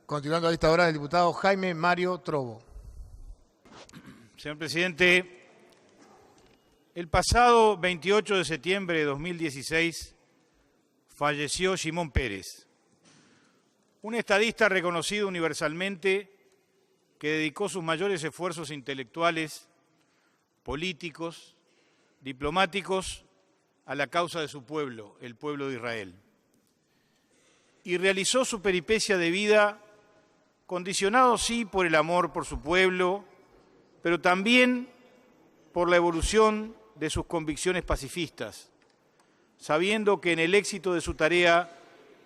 Continuando a esta hora, el diputado Jaime Mario Trovo. Señor presidente, el pasado 28 de septiembre de 2016 falleció Shimon Peres, un estadista reconocido universalmente que dedicó sus mayores esfuerzos intelectuales, políticos, diplomáticos a la causa de su pueblo, el pueblo de Israel. Y realizó su peripecia de vida condicionado, sí, por el amor por su pueblo, pero también por la evolución de sus convicciones pacifistas, sabiendo que en el éxito de su tarea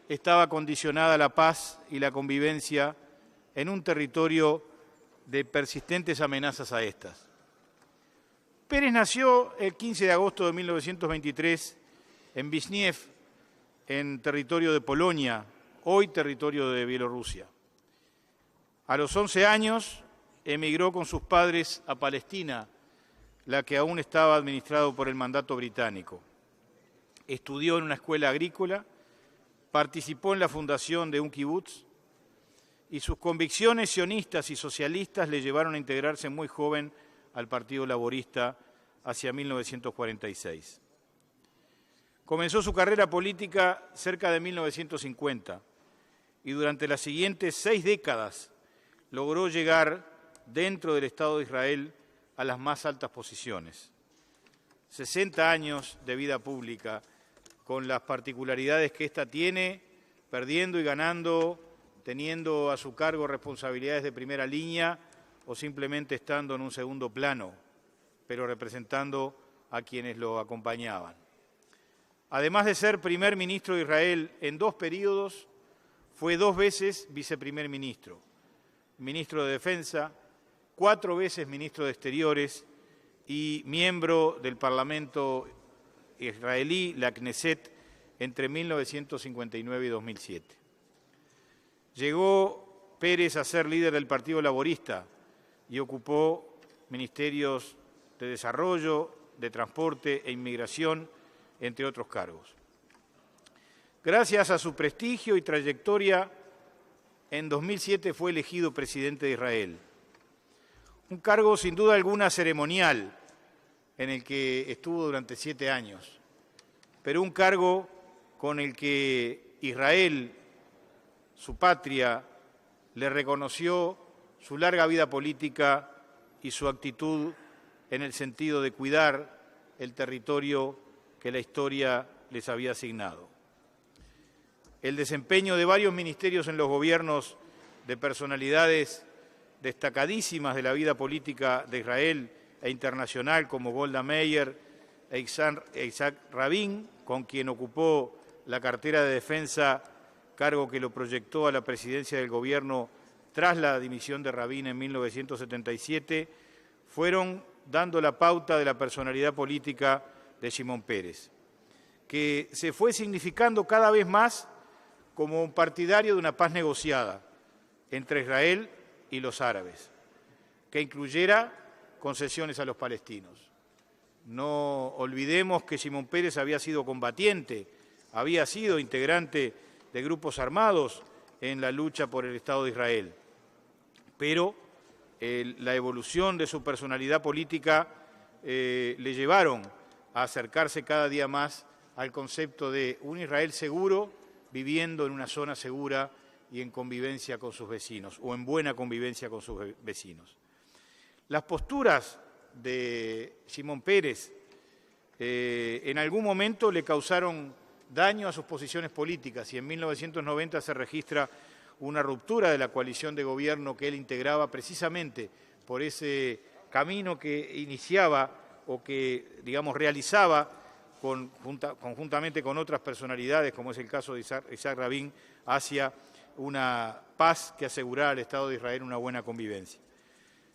estaba condicionada la paz y la convivencia en un territorio de persistentes amenazas a estas. Peres nació el 15 de agosto de 1923 en Visniev, en territorio de Polonia, hoy territorio de Bielorrusia. A los 11 años emigró con sus padres a Palestina, la que aún estaba administrado por el mandato británico. Estudió en una escuela agrícola, participó en la fundación de un kibutz y sus convicciones sionistas y socialistas le llevaron a integrarse muy joven al Partido Laborista hacia 1946. Comenzó su carrera política cerca de 1950 y durante las siguientes 6 décadas logró llegar dentro del Estado de Israel a las más altas posiciones. 60 años de vida pública, con las particularidades que ésta tiene, perdiendo y ganando, teniendo a su cargo responsabilidades de primera línea o simplemente estando en un segundo plano, pero representando a quienes lo acompañaban. Además de ser primer ministro de Israel en 2 períodos, fue 2 veces viceprimer ministro, ministro de Defensa, 4 veces ministro de Exteriores y miembro del Parlamento israelí, la Knesset, entre 1959 y 2007. Llegó Peres a ser líder del Partido Laborista y ocupó ministerios de Desarrollo, de Transporte e Inmigración, entre otros cargos. Gracias a su prestigio y trayectoria, en 2007 fue elegido presidente de Israel. Un cargo sin duda alguna ceremonial en el que estuvo durante 7 años, pero un cargo con el que Israel, su patria, le reconoció su larga vida política y su actitud en el sentido de cuidar el territorio que la historia les había asignado. El desempeño de varios ministerios en los gobiernos de personalidades destacadísimas de la vida política de Israel e internacional, como Golda Meir e Isaac Rabin, con quien ocupó la cartera de Defensa, cargo que lo proyectó a la presidencia del gobierno tras la dimisión de Rabin en 1977, fueron dando la pauta de la personalidad política de Shimon Peres, que se fue significando cada vez más como un partidario de una paz negociada entre Israel y los árabes, que incluyera concesiones a los palestinos. No olvidemos que Shimon Peres había sido combatiente, había sido integrante de grupos armados en la lucha por el Estado de Israel, pero la evolución de su personalidad política le llevaron a acercarse cada día más al concepto de un Israel seguro, viviendo en una zona segura y en convivencia con sus vecinos, o en buena convivencia con sus vecinos. Las posturas de Shimon Peres en algún momento le causaron daño a sus posiciones políticas y en 1990 se registra una ruptura de la coalición de gobierno que él integraba precisamente por ese camino que iniciaba o que, digamos, realizaba conjuntamente con otras personalidades, como es el caso de Isaac Rabin, hacia una paz que asegurara al Estado de Israel una buena convivencia.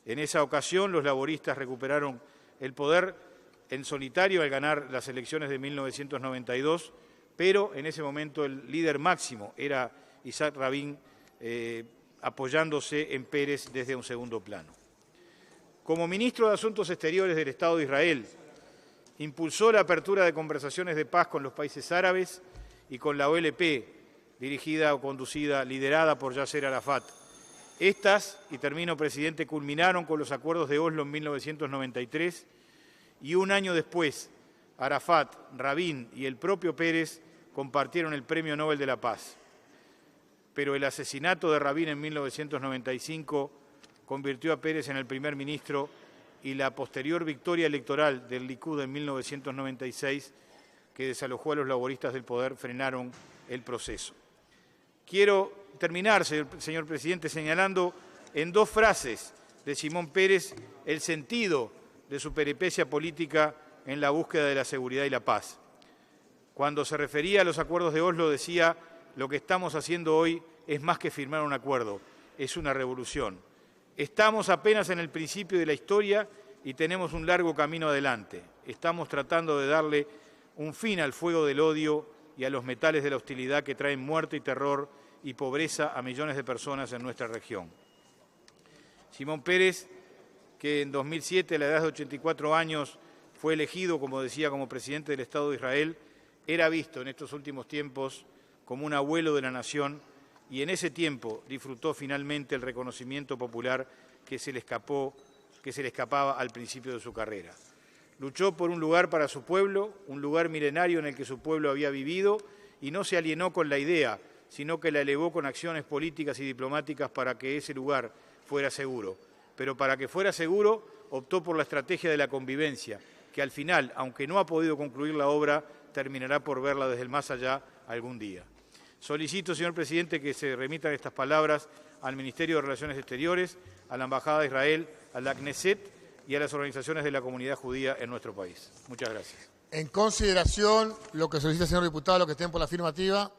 En esa ocasión, los laboristas recuperaron el poder en solitario al ganar las elecciones de 1992, pero en ese momento el líder máximo era Isaac Rabin, apoyándose en Peres desde un segundo plano. Como ministro de Asuntos Exteriores del Estado de Israel, impulsó la apertura de conversaciones de paz con los países árabes y con la OLP, dirigida o conducida, liderada por Yasser Arafat. Estas, y termino, presidente, culminaron con los acuerdos de Oslo en 1993 y un año después, Arafat, Rabin y el propio Peres compartieron el Premio Nobel de la Paz. Pero el asesinato de Rabin en 1995 convirtió a Peres en el primer ministro y la posterior victoria electoral del Likud en 1996, que desalojó a los laboristas del poder, frenaron el proceso. Quiero terminar, señor presidente, señalando en dos frases de Shimon Peres el sentido de su peripecia política en la búsqueda de la seguridad y la paz. Cuando se refería a los acuerdos de Oslo decía: lo que estamos haciendo hoy es más que firmar un acuerdo, es una revolución. Estamos apenas en el principio de la historia y tenemos un largo camino adelante. Estamos tratando de darle un fin al fuego del odio y a los metales de la hostilidad que traen muerte y terror y pobreza a millones de personas en nuestra región. Shimon Peres, que en 2007, a la edad de 84 años, fue elegido, como decía, como presidente del Estado de Israel, era visto en estos últimos tiempos como un abuelo de la nación y en ese tiempo disfrutó finalmente el reconocimiento popular que se le escapaba al principio de su carrera. Luchó por un lugar para su pueblo, un lugar milenario en el que su pueblo había vivido, y no se alienó con la idea, sino que la elevó con acciones políticas y diplomáticas para que ese lugar fuera seguro. Pero para que fuera seguro, optó por la estrategia de la convivencia, que al final, aunque no ha podido concluir la obra, terminará por verla desde el más allá algún día. Solicito, señor presidente, que se remitan estas palabras al Ministerio de Relaciones Exteriores, a la Embajada de Israel, a la Knesset y a las organizaciones de la comunidad judía en nuestro país. Muchas gracias. En consideración, lo que solicita el señor diputado, lo que estén por la afirmativa.